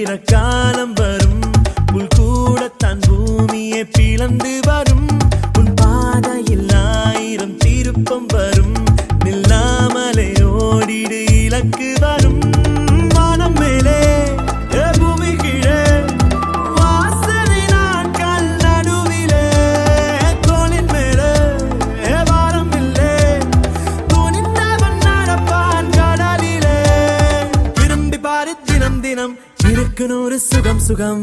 விளைகிற காலம் வரும், புல் கூட தன் பூமியை பிளந்து வரும், உன் பாதையில் 1000 திருப்பம் வரும், நில்லாமலே ஓடிடு இலக்கு வரும். வானம் மேலே பூமி கீழே வாசனை நாட்கள் நடுவிலே, தோளின் மேலே வாரம் இல்லை, துணிந்தவன் நடப்பான் கடலிலே. திரும்பி பாரு தினம் தினம் இருக்கணும் ஒரு சுகம் சுகம்.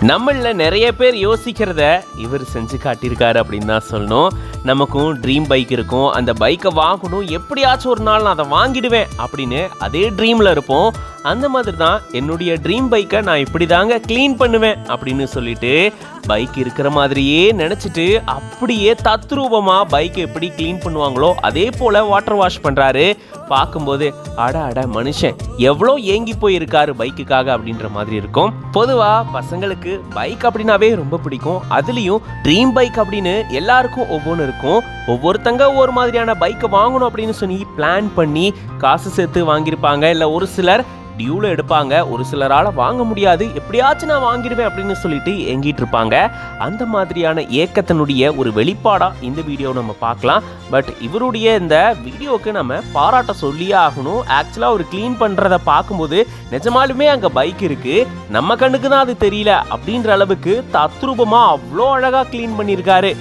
நம்மள நிறைய பேர் யோசிக்கிறத இவர் செஞ்சு காட்டியிருக்காரு அப்படின்னு தான் சொல்லணும். நமக்கும் ட்ரீம் பைக் இருக்கும், அந்த பைக்கை வாங்கணும், எப்படியாச்சும் ஒரு நாள் நான் அதை வாங்கிடுவேன் அப்படின்னு அதே ட்ரீமில் இருப்போம். அந்த மாதிரி தான் என்னுடைய ட்ரீம் பைக்கை நான் இப்படி தாங்க க்ளீன் பண்ணுவேன் அப்படின்னு சொல்லிட்டு பைக் இருக்கிற மாதிரியே நினச்சிட்டு அப்படியே தத்ரூபமாக பைக்கை எப்படி க்ளீன் பண்ணுவாங்களோ அதே போல் வாட்டர் வாஷ் பண்ணுறாரு. பார்க்கும்போது அட மனுஷன் எவ்வளோ ஏங்கி போயிருக்காரு பைக்குக்காக அப்படின்ற மாதிரி இருக்கும். பொதுவாக பசங்களுக்கு பைக் அப்படின்னாவே ரொம்ப பிடிக்கும். அதுலேயும் ட்ரீம் பைக் அப்படின்னு எல்லாருக்கும் ஒவ்வொன்று இருக்கும். ஒவ்வொருத்தங்க ஒவ்வொரு மாதிரியான பைக்கை வாங்கணும் அப்படின்னு சொல்லி பிளான் பண்ணி காசு சேர்த்து வாங்கியிருப்பாங்க. இல்லை ஒரு சிலர் டியூவில் எடுப்பாங்க, ஒரு சிலரால் வாங்க முடியாது, எப்படியாச்சும் நான் வாங்கிடுவேன் அப்படின்னு சொல்லிட்டு ஏங்கிட்டு இருப்பாங்க. அந்த மாதிரியான ஏக்கத்தினுடைய ஒரு வெளிப்பாடாக இந்த வீடியோவை நம்ம பார்க்கலாம். பட் இவருடைய இந்த வீடியோவுக்கு நம்ம பாராட்ட சொல்லியே ஆகணும். ஆக்சுவலாக ஒரு க்ளீன் பண்ணுறதை பார்க்கும்போது நிஜமாலுமே அங்கே பைக் இருக்குது, நம்ம கண்ணுக்கு தான் அது தெரியல அப்படின்ற அளவுக்கு தத்ரூபமாக அவ்வளோ அழகாக க்ளீன் பண்ணியிருக்காரு.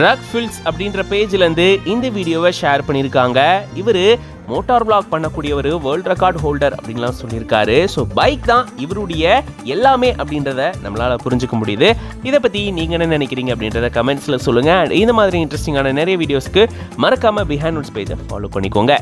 ரக் ஃபில்ஸ் அப்படின்ற பேஜ்லேருந்து இந்த வீடியோவை ஷேர் பண்ணியிருக்காங்க. இவர் மோட்டார் பிளாக் பண்ணக்கூடியவர், வேர்ல்ட் ரெக்கார்ட் ஹோல்டர் அப்படின்லாம் சொல்லியிருக்காரு. ஸோ பைக் தான் இவருடைய எல்லாமே அப்படின்றத நம்மளால் புரிஞ்சுக்க முடியுது. இதை பற்றி நீங்கள் என்ன நினைக்கிறீங்க அப்படின்றத கமெண்ட்ஸில் சொல்லுங்கள். இந்த மாதிரி இன்ட்ரெஸ்டிங்கான நிறைய வீடியோஸ்க்கு மறக்காமல் பிஹைண்ட் நோட்ஸ் பேஜை ஃபாலோ பண்ணிக்கோங்க.